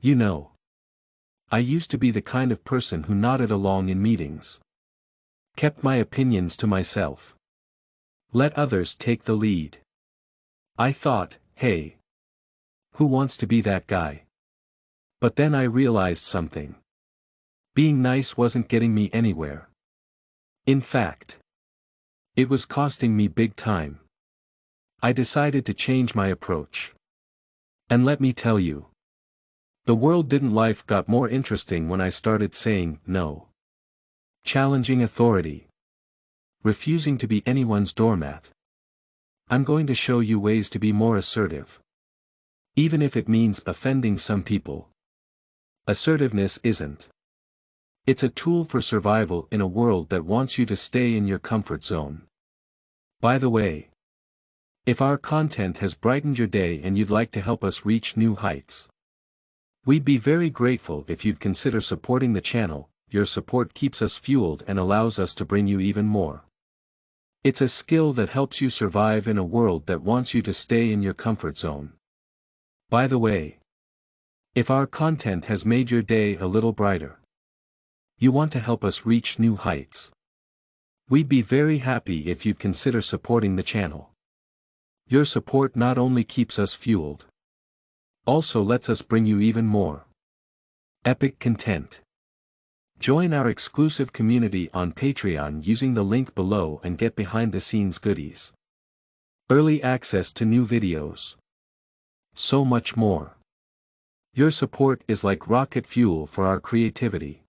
You know, I used to be the kind of person who nodded along in meetings. Kept my opinions to myself. Let others take the lead. I thought, hey, who wants to be that guy? But then I realized something. Being nice wasn't getting me anywhere. In fact, it was costing me big time. I decided to change my approach. And let me tell you, the world didn't life got more interesting when I started saying no. Challenging authority. Refusing to be anyone's doormat. I'm going to show you ways to be more assertive. Even if it means offending some people. Assertiveness isn't. It's a tool for survival in a world that wants you to stay in your comfort zone. By the way, if our content has brightened your day and you'd like to help us reach new heights, we'd be very grateful if you'd consider supporting the channel. Your support keeps us fueled and allows us to bring you even more. It's a skill that helps you survive in a world that wants you to stay in your comfort zone. By the way, if our content has made your day a little brighter, you want to help us reach new heights, we'd be very happy if you'd consider supporting the channel. Your support not only keeps us fueled, also lets us bring you even more epic content. Join our exclusive community on Patreon using the link below and get behind-the-scenes goodies. Early access to new videos. So much more. Your support is like rocket fuel for our creativity.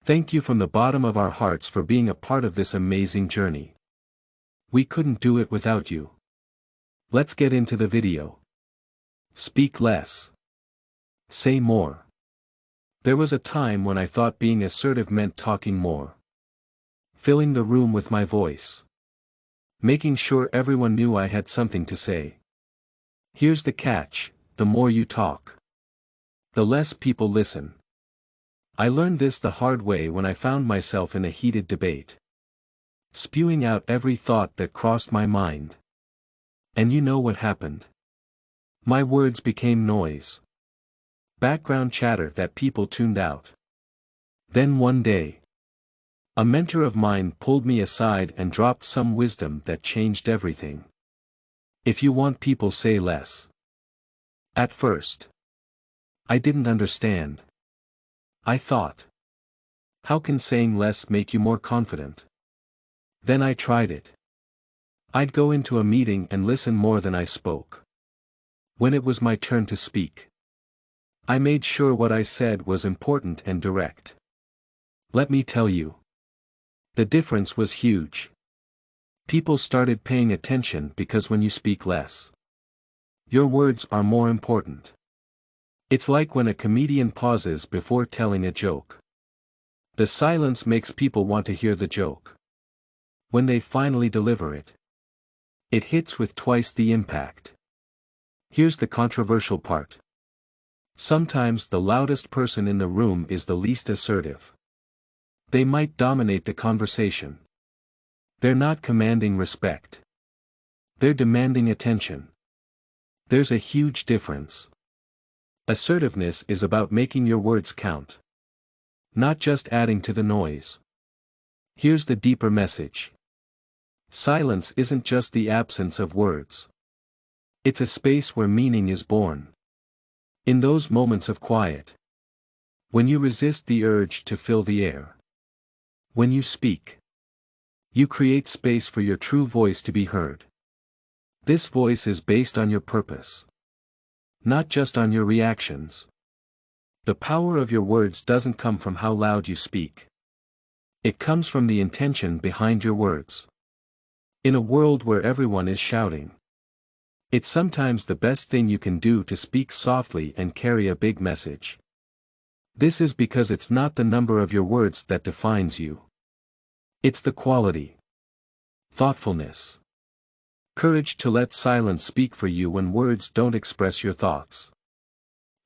Thank you from the bottom of our hearts for being a part of this amazing journey. We couldn't do it without you. Let's get into the video. Speak less. Say more. There was a time when I thought being assertive meant talking more. Filling the room with my voice. Making sure everyone knew I had something to say. Here's the catch, the more you talk, the less people listen. I learned this the hard way when I found myself in a heated debate. Spewing out every thought that crossed my mind. And you know what happened? My words became noise. Background chatter that people tuned out. Then one day, a mentor of mine pulled me aside and dropped some wisdom that changed everything. If you want people, say less. At first, I didn't understand. I thought, how can saying less make you more confident? Then I tried it. I'd go into a meeting and listen more than I spoke. When it was my turn to speak, I made sure what I said was important and direct. Let me tell you, the difference was huge. People started paying attention because when you speak less, your words are more important. It's like when a comedian pauses before telling a joke. The silence makes people want to hear the joke. When they finally deliver it, it hits with twice the impact. Here's the controversial part. Sometimes the loudest person in the room is the least assertive. They might dominate the conversation. They're not commanding respect. They're demanding attention. There's a huge difference. Assertiveness is about making your words count. Not just adding to the noise. Here's the deeper message. Silence isn't just the absence of words. It's a space where meaning is born. In those moments of quiet. When you resist the urge to fill the air. When you speak. You create space for your true voice to be heard. This voice is based on your purpose. Not just on your reactions. The power of your words doesn't come from how loud you speak. It comes from the intention behind your words. In a world where everyone is shouting, it's sometimes the best thing you can do to speak softly and carry a big message. This is because it's not the number of your words that defines you. It's the quality. Thoughtfulness. Courage to let silence speak for you when words don't express your thoughts.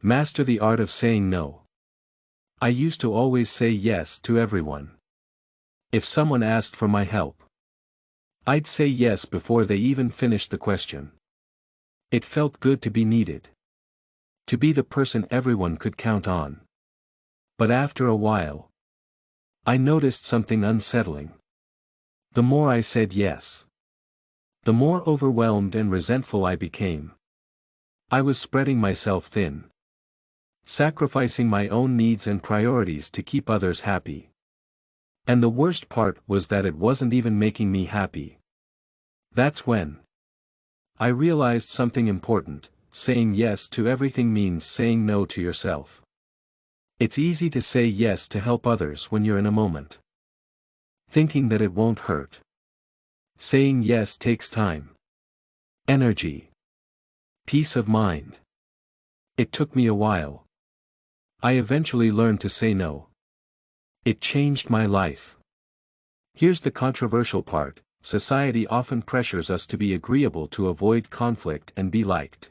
Master the art of saying no. I used to always say yes to everyone. If someone asked for my help, I'd say yes before they even finished the question. It felt good to be needed. To be the person everyone could count on. But after a while, I noticed something unsettling. The more I said yes, the more overwhelmed and resentful I became. I was spreading myself thin, sacrificing my own needs and priorities to keep others happy. And the worst part was that it wasn't even making me happy. That's when I realized something important: saying yes to everything means saying no to yourself. It's easy to say yes to help others when you're in a moment, thinking that it won't hurt. Saying yes takes time, energy, peace of mind. It took me a while. I eventually learned to say no. It changed my life. Here's the controversial part: society often pressures us to be agreeable to avoid conflict and be liked.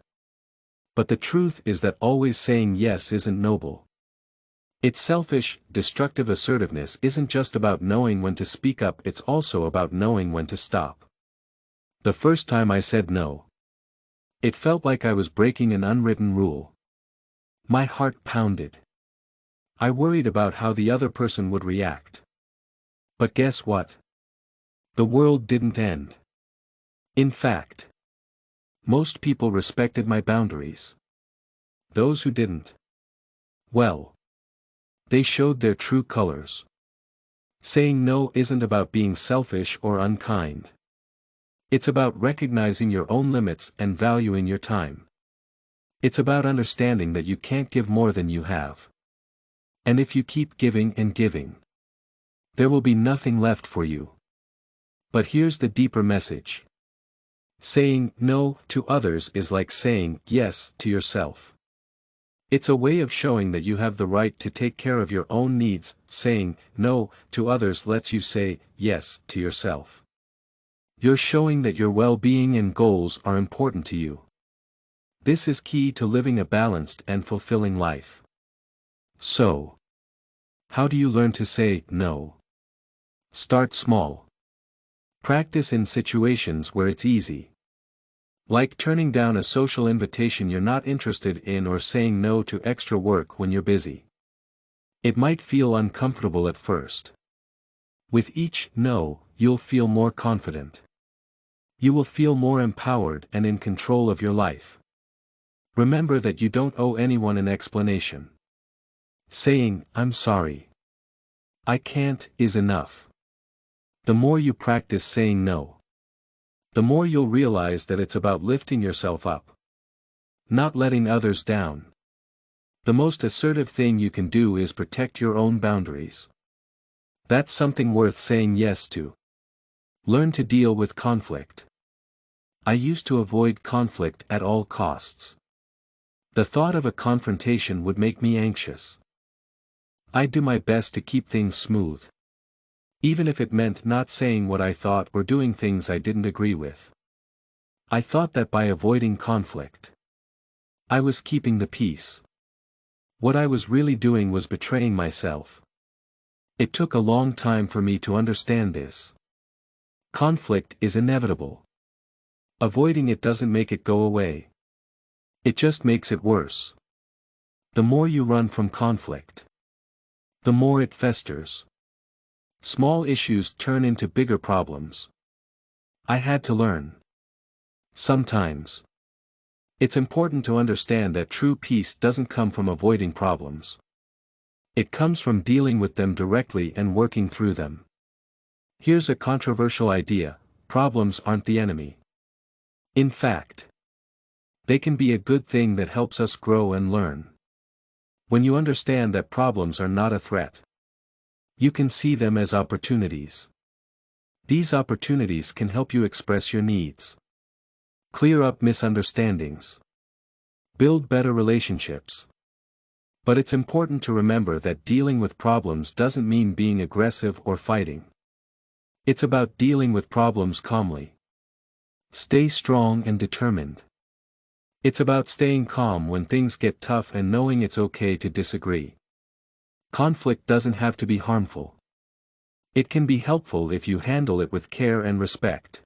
But the truth is that always saying yes isn't noble. It's selfish. Destructive assertiveness isn't just about knowing when to speak up, it's also about knowing when to stop. The first time I said no, it felt like I was breaking an unwritten rule. My heart pounded. I worried about how the other person would react. But guess what? The world didn't end. In fact, most people respected my boundaries. Those who didn't, well, they showed their true colors. Saying no isn't about being selfish or unkind. It's about recognizing your own limits and valuing your time. It's about understanding that you can't give more than you have. And if you keep giving and giving, there will be nothing left for you. But here's the deeper message. Saying no to others is like saying yes to yourself. It's a way of showing that you have the right to take care of your own needs. Saying no to others lets you say yes to yourself. You're showing that your well-being and goals are important to you. This is key to living a balanced and fulfilling life. So, how do you learn to say no? Start small. Practice in situations where it's easy. Like turning down a social invitation you're not interested in or saying no to extra work when you're busy. It might feel uncomfortable at first. With each no, you'll feel more confident. You will feel more empowered and in control of your life. Remember that you don't owe anyone an explanation. Saying, "I'm sorry, I can't," is enough. The more you practice saying no, the more you'll realize that it's about lifting yourself up, not letting others down. The most assertive thing you can do is protect your own boundaries. That's something worth saying yes to. Learn to deal with conflict. I used to avoid conflict at all costs. The thought of a confrontation would make me anxious. I'd do my best to keep things smooth, even if it meant not saying what I thought or doing things I didn't agree with. I thought that by avoiding conflict, I was keeping the peace. What I was really doing was betraying myself. It took a long time for me to understand this. Conflict is inevitable. Avoiding it doesn't make it go away. It just makes it worse. The more you run from conflict, the more it festers. Small issues turn into bigger problems. I had to learn. Sometimes, it's important to understand that true peace doesn't come from avoiding problems. It comes from dealing with them directly and working through them. Here's a controversial idea: problems aren't the enemy. In fact, they can be a good thing that helps us grow and learn. When you understand that problems are not a threat, you can see them as opportunities. These opportunities can help you express your needs, clear up misunderstandings, build better relationships. But it's important to remember that dealing with problems doesn't mean being aggressive or fighting. It's about dealing with problems calmly. Stay strong and determined. It's about staying calm when things get tough and knowing it's okay to disagree. Conflict doesn't have to be harmful. It can be helpful if you handle it with care and respect.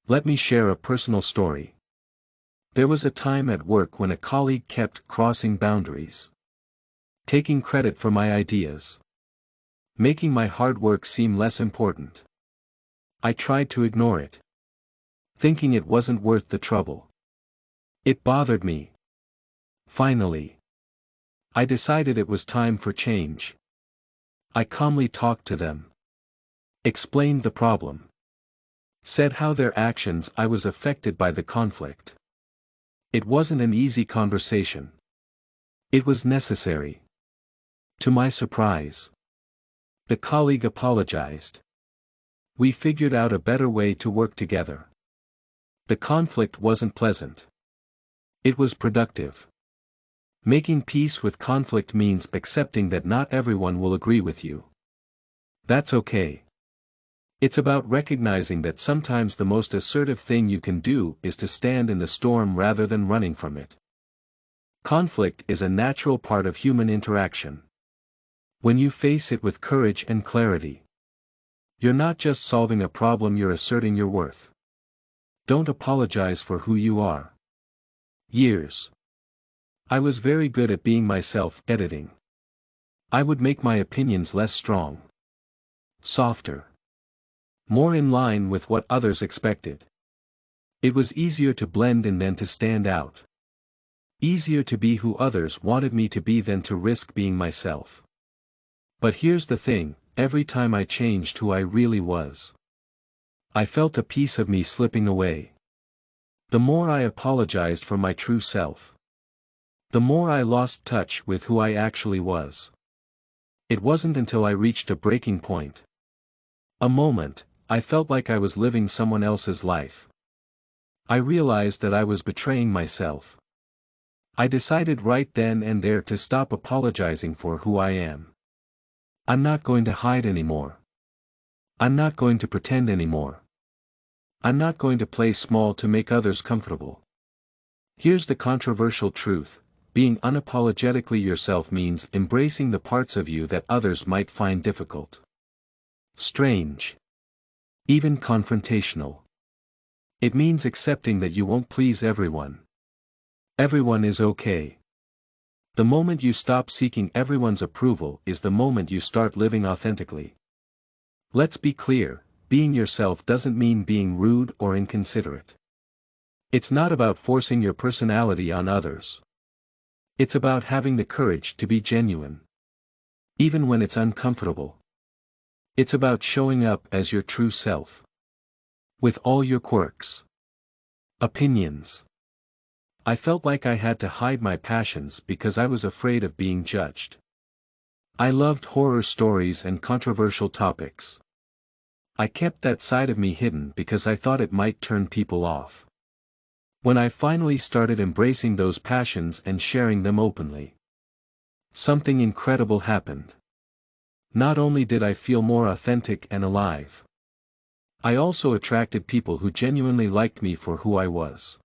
Let me share a personal story. There was a time at work when a colleague kept crossing boundaries, taking credit for my ideas, making my hard work seem less important. I tried to ignore it, thinking it wasn't worth the trouble. It bothered me. Finally, I decided it was time for change. I calmly talked to them, explained the problem, said how their actions I was affected by the conflict. It wasn't an easy conversation. It was necessary. To my surprise, the colleague apologized. We figured out a better way to work together. The conflict wasn't pleasant. It was productive. Making peace with conflict means accepting that not everyone will agree with you. That's okay. It's about recognizing that sometimes the most assertive thing you can do is to stand in the storm rather than running from it. Conflict is a natural part of human interaction. When you face it with courage and clarity, you're not just solving a problem, you're asserting your worth. Don't apologize for who you are. Years. I was very good at being myself, editing. I would make my opinions less strong, softer, more in line with what others expected. It was easier to blend in than to stand out. Easier to be who others wanted me to be than to risk being myself. But here's the thing, every time I changed who I really was, I felt a piece of me slipping away. The more I apologized for my true self, the more I lost touch with who I actually was. It wasn't until I reached a breaking point, a moment, I felt like I was living someone else's life. I realized that I was betraying myself. I decided right then and there to stop apologizing for who I am. I'm not going to hide anymore. I'm not going to pretend anymore. I'm not going to play small to make others comfortable. Here's the controversial truth: being unapologetically yourself means embracing the parts of you that others might find difficult, strange, even confrontational. It means accepting that you won't please everyone. Everyone is okay. The moment you stop seeking everyone's approval is the moment you start living authentically. Let's be clear, being yourself doesn't mean being rude or inconsiderate. It's not about forcing your personality on others. It's about having the courage to be genuine, even when it's uncomfortable. It's about showing up as your true self, with all your quirks, opinions. I felt like I had to hide my passions because I was afraid of being judged. I loved horror stories and controversial topics. I kept that side of me hidden because I thought it might turn people off. When I finally started embracing those passions and sharing them openly, something incredible happened. Not only did I feel more authentic and alive, I also attracted people who genuinely liked me for who I was.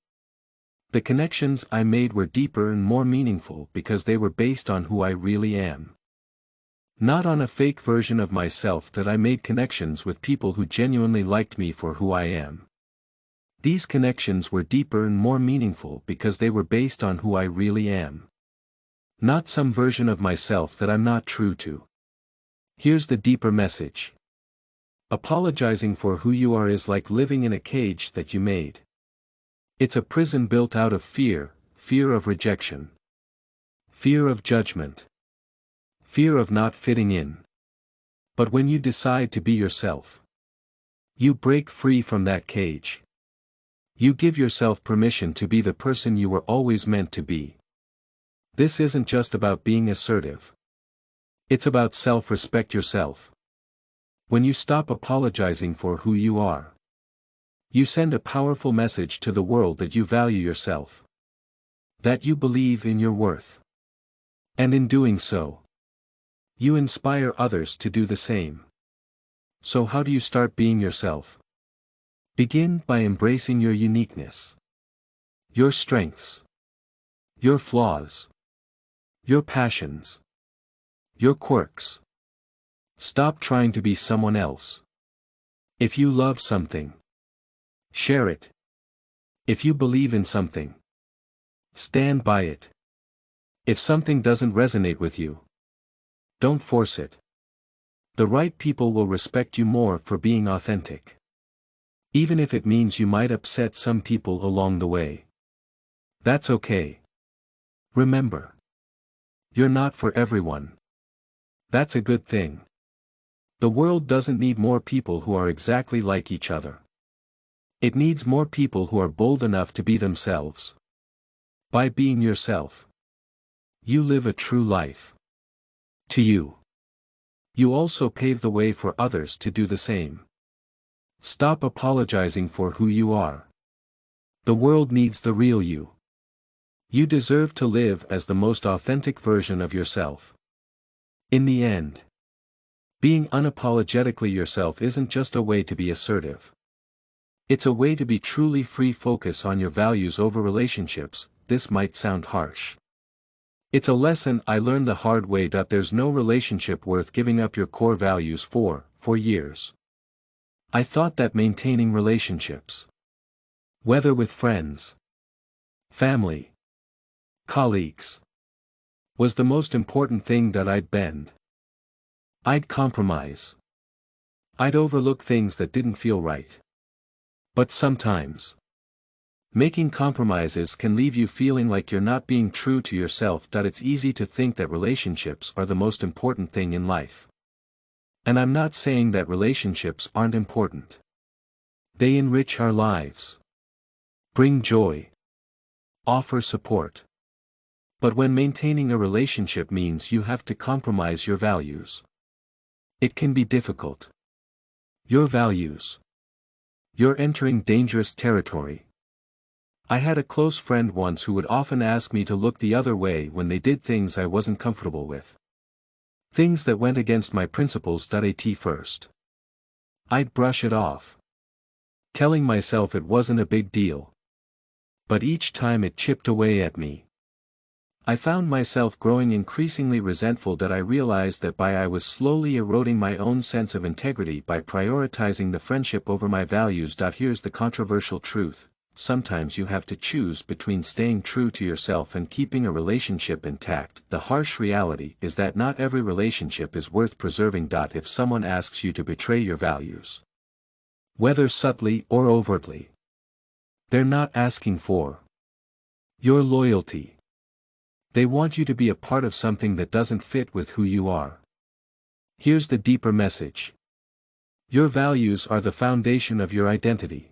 The connections I made were deeper and more meaningful because they were based on who I really am. Not on a fake version of myself. That I made connections with people who genuinely liked me for who I am. These connections were deeper and more meaningful because they were based on who I really am. Not some version of myself that I'm not true to. Here's the deeper message. Apologizing for who you are is like living in a cage that you made. It's a prison built out of fear, fear of rejection, fear of judgment, fear of not fitting in. But when you decide to be yourself, you break free from that cage. You give yourself permission to be the person you were always meant to be. This isn't just about being assertive. It's about self-respect yourself. When you stop apologizing for who you are, you send a powerful message to the world that you value yourself, that you believe in your worth. And in doing so, you inspire others to do the same. So how do you start being yourself? Begin by embracing your uniqueness, your strengths, your flaws, your passions, your quirks. Stop trying to be someone else. If you love something, share it. If you believe in something, Stand by it. If something doesn't resonate with you, don't force it. The right people will respect you more for being authentic. Even if it means you might upset some people along the way. That's okay. Remember, you're not for everyone. That's a good thing. The world doesn't need more people who are exactly like each other. It needs more people who are bold enough to be themselves. By being yourself, you live a true life. To you. You also pave the way for others to do the same. Stop apologizing for who you are. The world needs the real you. You deserve to live as the most authentic version of yourself. In the end, being unapologetically yourself isn't just a way to be assertive. It's a way to be truly free. Focus on your values over relationships. This might sound harsh. It's a lesson I learned the hard way. There's no relationship worth giving up your core values for years. I thought that maintaining relationships, whether with friends, family, colleagues, was the most important thing. I'd bend. I'd compromise. I'd overlook things that didn't feel right. But sometimes, making compromises can leave you feeling like you're not being true to yourself. It's easy to think that relationships are the most important thing in life. And I'm not saying that relationships aren't important. They enrich our lives, bring joy, offer support. But when maintaining a relationship means you have to compromise your values, it can be difficult. Your values. You're entering dangerous territory. I had a close friend once who would often ask me to look the other way when they did things I wasn't comfortable with. Things that went against my principles. At first, I'd brush it off, telling myself it wasn't a big deal. But each time it chipped away at me, I found myself growing increasingly resentful. I realized that I was slowly eroding my own sense of integrity by prioritizing the friendship over my values. Here's the controversial truth. Sometimes you have to choose between staying true to yourself and keeping a relationship intact. The harsh reality is that not every relationship is worth preserving. If someone asks you to betray your values, whether subtly or overtly, they're not asking for your loyalty. They want you to be a part of something that doesn't fit with who you are. Here's the deeper message. Your values are the foundation of your identity.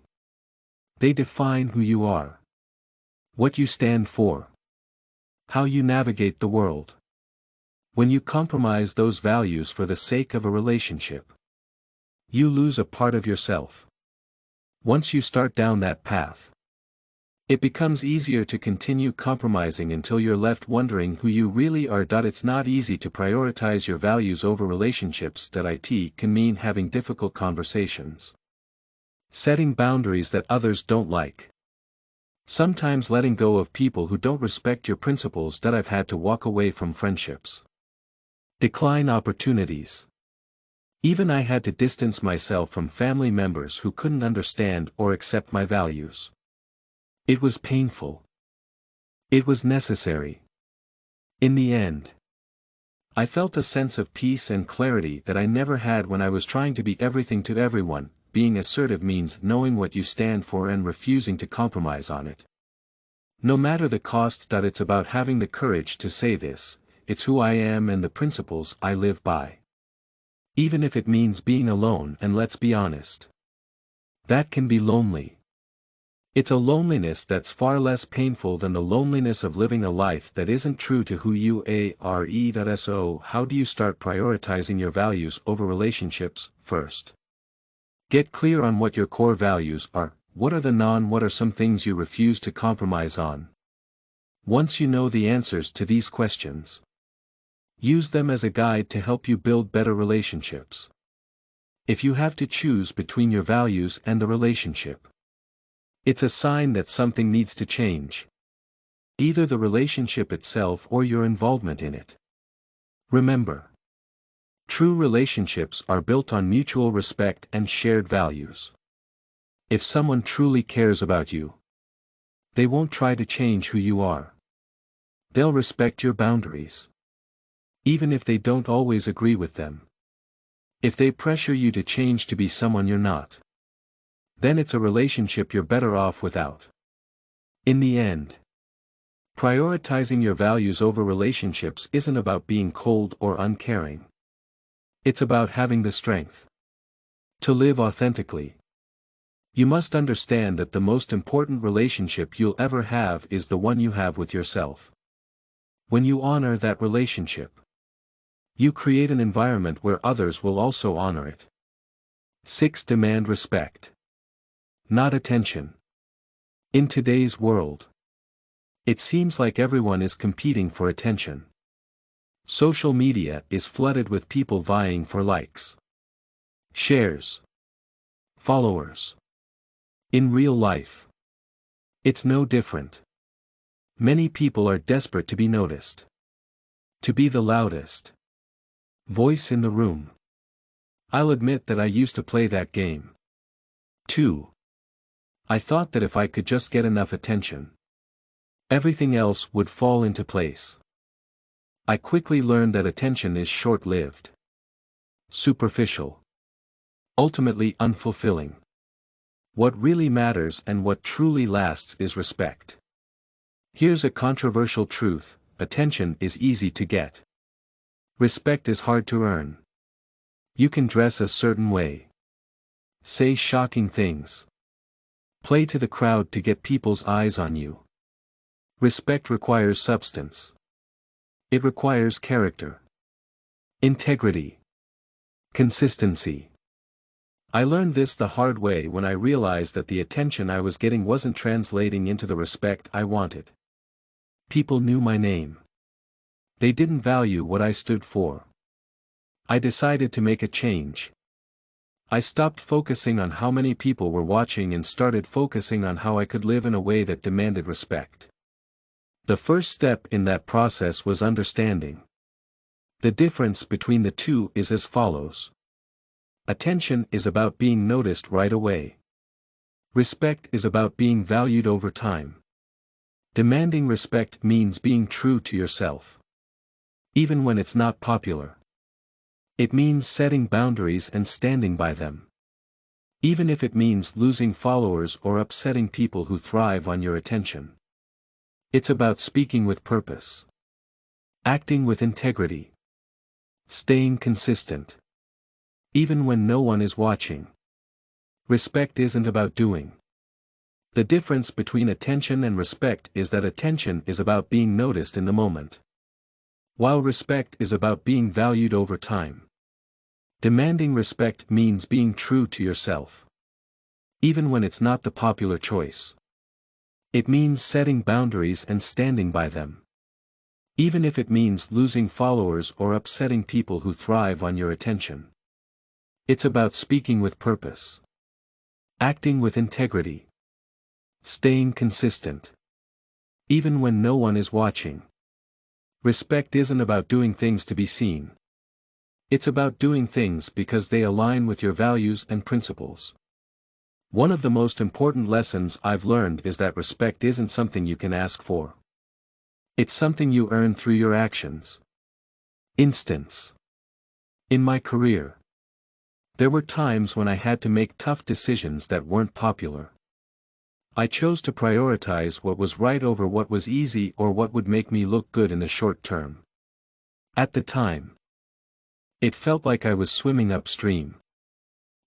They define who you are, what you stand for, how you navigate the world. When you compromise those values for the sake of a relationship, you lose a part of yourself. Once you start down that path, it becomes easier to continue compromising until you're left wondering who you really are. It's not easy to prioritize your values over relationships. It can mean having difficult conversations, setting boundaries that others don't like, sometimes letting go of people who don't respect your principles. I've had to walk away from friendships, decline opportunities. Even I had to distance myself from family members who couldn't understand or accept my values. It was painful. It was necessary. In the end, I felt a sense of peace and clarity that I never had when I was trying to be everything to everyone. Being assertive means knowing what you stand for and refusing to compromise on it, no matter the cost. It's about having the courage to say this: it's who I am and the principles I live by. Even if it means being alone. And let's be honest, that can be lonely. It's a loneliness that's far less painful than the loneliness of living a life that isn't true to who you are. So, how do you start prioritizing your values over relationships? First, get clear on what your core values are. What are some things you refuse to compromise on? Once you know the answers to these questions, use them as a guide to help you build better relationships. If you have to choose between your values and the relationship, it's a sign that something needs to change. Either the relationship itself or your involvement in it. Remember, true relationships are built on mutual respect and shared values. If someone truly cares about you, They won't try to change who you are. They'll respect your boundaries. Even if they don't always agree with them. If they pressure you to change to be someone you're not, then it's a relationship you're better off without. In the end, prioritizing your values over relationships isn't about being cold or uncaring. It's about having the strength to live authentically. You must understand that the most important relationship you'll ever have is the one you have with yourself. When you honor that relationship, you create an environment where others will also honor it. 6. Demand respect, not attention. In today's world, it seems like everyone is competing for attention. Social media is flooded with people vying for likes, shares, followers. In real life, it's no different. Many people are desperate to be noticed, to be the loudest voice in the room. I'll admit that I used to play that game. 2. I thought that if I could just get enough attention, everything else would fall into place. I quickly learned that attention is short-lived, superficial, ultimately unfulfilling. What really matters and what truly lasts is respect. Here's a controversial truth: attention is easy to get. Respect is hard to earn. You can dress a certain way, say shocking things, play to the crowd to get people's eyes on you. Respect requires substance. It requires character, integrity, consistency. I learned this the hard way when I realized that the attention I was getting wasn't translating into the respect I wanted. People knew my name. They didn't value what I stood for. I decided to make a change. I stopped focusing on how many people were watching and started focusing on how I could live in a way that demanded respect. The first step in that process was understanding. The difference between the two is as follows. Attention is about being noticed right away. Respect is about being valued over time. Demanding respect means being true to yourself, even when it's not popular. It means setting boundaries and standing by them, even if it means losing followers or upsetting people who thrive on your attention. It's about speaking with purpose, acting with integrity, staying consistent, even when no one is watching. Respect isn't about doing. The difference between attention and respect is that attention is about being noticed in the moment, while respect is about being valued over time. Demanding respect means being true to yourself, even when it's not the popular choice. It means setting boundaries and standing by them, even if it means losing followers or upsetting people who thrive on your attention. It's about speaking with purpose, acting with integrity, staying consistent, even when no one is watching. Respect isn't about doing things to be seen. It's about doing things because they align with your values and principles. One of the most important lessons I've learned is that respect isn't something you can ask for. It's something you earn through your actions. Instance. In my career, there were times when I had to make tough decisions that weren't popular. I chose to prioritize what was right over what was easy or what would make me look good in the short term. At the time, it felt like I was swimming upstream.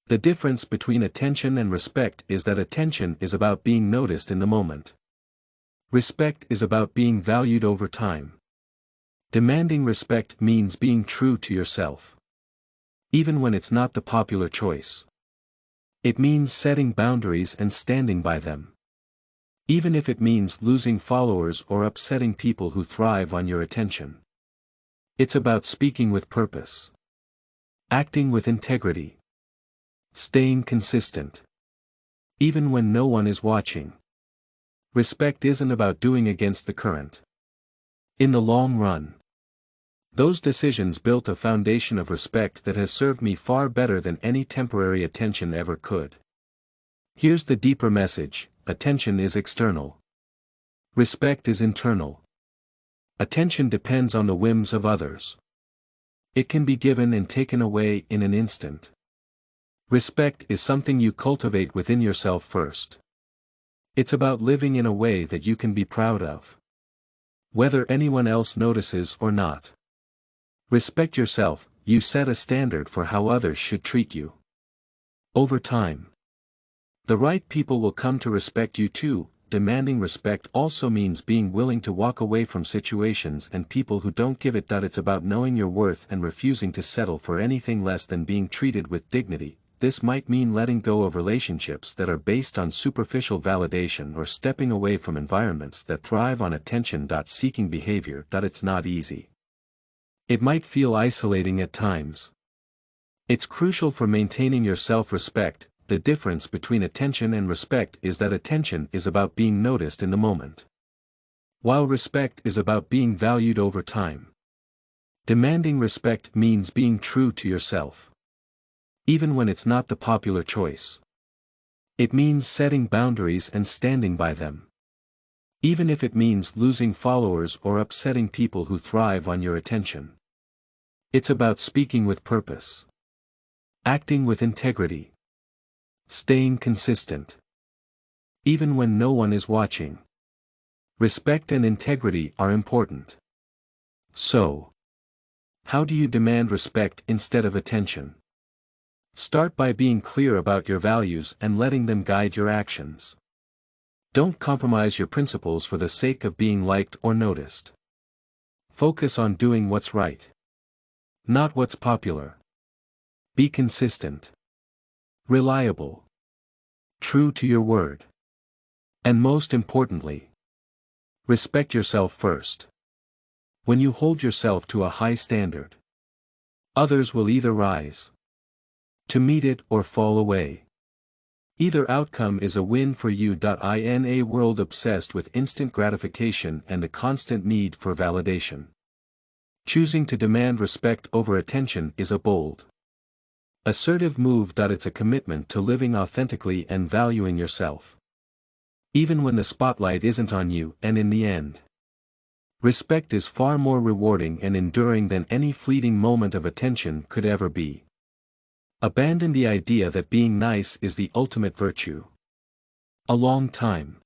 The difference between attention and respect is that attention is about being noticed in the moment. Respect is about being valued over time. Demanding respect means being true to yourself, even when it's not the popular choice. It means setting boundaries and standing by them, even if it means losing followers or upsetting people who thrive on your attention. It's about speaking with purpose, acting with integrity, staying consistent, even when no one is watching. Respect isn't about doing against the current. In the long run, those decisions built a foundation of respect that has served me far better than any temporary attention ever could. Here's the deeper message: attention is external. Respect is internal. Attention depends on the whims of others. It can be given and taken away in an instant. Respect is something you cultivate within yourself first. It's about living in a way that you can be proud of, whether anyone else notices or not. Respect yourself, you set a standard for how others should treat you. Over time, the right people will come to respect you too. Demanding respect also means being willing to walk away from situations and people who don't give it. It's about knowing your worth and refusing to settle for anything less than being treated with dignity. This might mean letting go of relationships that are based on superficial validation or stepping away from environments that thrive on attention-seeking behavior. It's not easy. It might feel isolating at times. It's crucial for maintaining your self-respect. The difference between attention and respect is that attention is about being noticed in the moment, while respect is about being valued over time. Demanding respect means being true to yourself, even when it's not the popular choice. It means setting boundaries and standing by them, even if it means losing followers or upsetting people who thrive on your attention. It's about speaking with purpose, acting with integrity, staying consistent, even when no one is watching. Respect and integrity are important. So, how do you demand respect instead of attention? Start by being clear about your values and letting them guide your actions. Don't compromise your principles for the sake of being liked or noticed. Focus on doing what's right, not what's popular. Be consistent, reliable, true to your word. And most importantly, respect yourself first. When you hold yourself to a high standard, others will either rise to meet it or fall away. Either outcome is a win for you. In a world obsessed with instant gratification and a constant need for validation, choosing to demand respect over attention is a bold, assertive move. It's a commitment to living authentically and valuing yourself, even when the spotlight isn't on you. And in the end, respect is far more rewarding and enduring than any fleeting moment of attention could ever be. Abandon the idea that being nice is the ultimate virtue. A long time,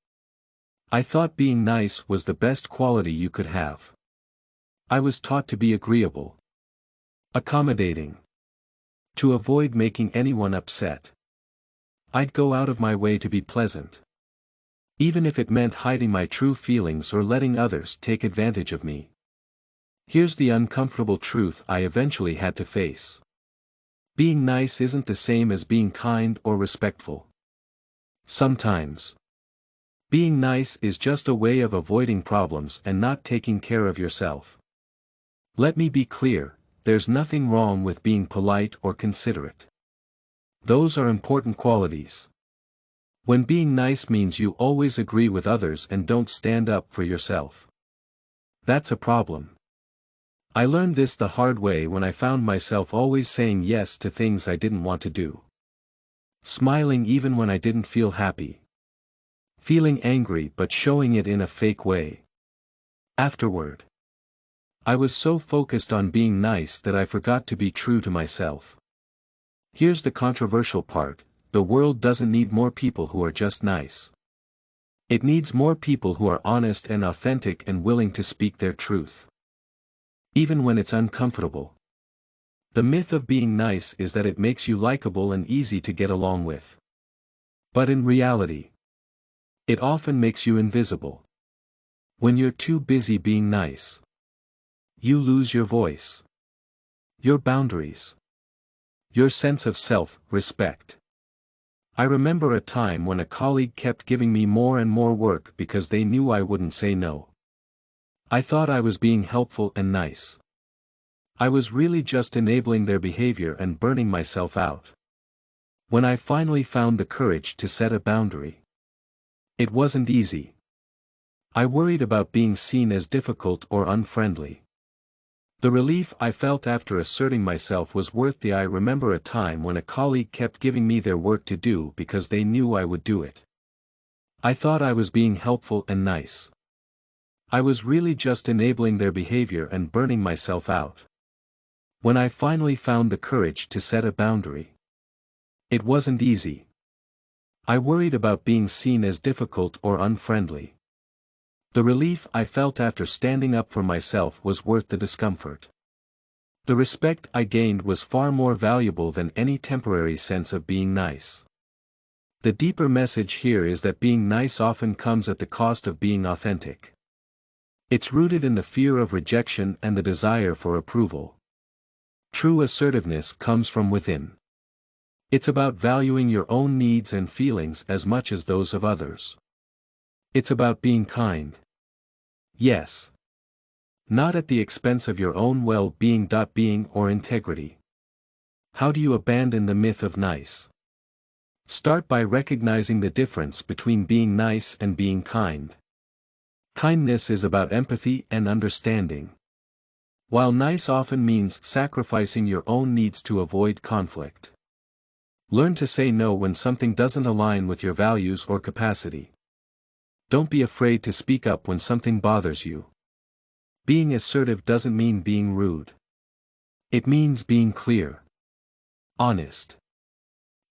I thought being nice was the best quality you could have. I was taught to be agreeable, accommodating, to avoid making anyone upset. I'd go out of my way to be pleasant, even if it meant hiding my true feelings or letting others take advantage of me. Here's the uncomfortable truth I eventually had to face. Being nice isn't the same as being kind or respectful. Sometimes, being nice is just a way of avoiding problems and not taking care of yourself. Let me be clear, there's nothing wrong with being polite or considerate. Those are important qualities. When being nice means you always agree with others and don't stand up for yourself, that's a problem. I learned this the hard way when I found myself always saying yes to things I didn't want to do, smiling even when I didn't feel happy, feeling angry but showing it in a fake way. Afterward, I was so focused on being nice that I forgot to be true to myself. Here's the controversial part: the world doesn't need more people who are just nice. It needs more people who are honest and authentic and willing to speak their truth, even when it's uncomfortable. The myth of being nice is that it makes you likable and easy to get along with. But in reality, it often makes you invisible. When you're too busy being nice, you lose your voice, your boundaries, your sense of self-respect. I remember a time when a colleague kept giving me more and more work because they knew I wouldn't say no. I thought I was being helpful and nice. I was really just enabling their behavior and burning myself out. When I finally found the courage to set a boundary, it wasn't easy. I worried about being seen as difficult or unfriendly. The relief I felt after asserting myself was worth the. I remember a time when a colleague kept giving me their work to do because they knew I would do it. I thought I was being helpful and nice. I was really just enabling their behavior and burning myself out. When I finally found the courage to set a boundary. It wasn't easy. I worried about being seen as difficult or unfriendly. The relief I felt after standing up for myself was worth the discomfort. The respect I gained was far more valuable than any temporary sense of being nice. The deeper message here is that being nice often comes at the cost of being authentic. It's rooted in the fear of rejection and the desire for approval. True assertiveness comes from within. It's about valuing your own needs and feelings as much as those of others. It's about being kind. Yes. Not at the expense of your own well-being. Being or integrity. How do you abandon the myth of nice? Start by recognizing the difference between being nice and being kind. Kindness is about empathy and understanding. While nice often means sacrificing your own needs to avoid conflict. Learn to say no when something doesn't align with your values or capacity. Don't be afraid to speak up when something bothers you. Being assertive doesn't mean being rude. It means being clear. Honest.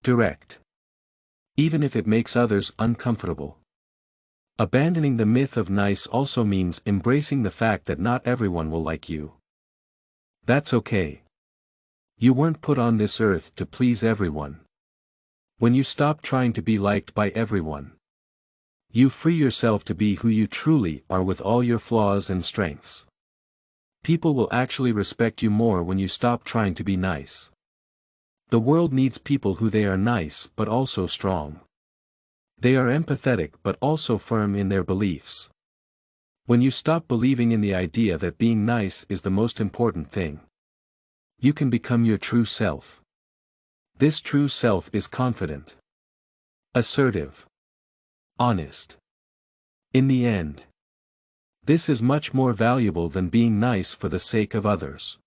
Direct. Even if it makes others uncomfortable. Abandoning the myth of nice also means embracing the fact that not everyone will like you. That's okay. You weren't put on this earth to please everyone. When you stop trying to be liked by everyone, you free yourself to be who you truly are with all your flaws and strengths. People will actually respect you more when you stop trying to be nice. The world needs people who they are nice but also strong. They are empathetic but also firm in their beliefs. When you stop believing in the idea that being nice is the most important thing, you can become your true self. This true self is confident, assertive, honest. In the end, this is much more valuable than being nice for the sake of others.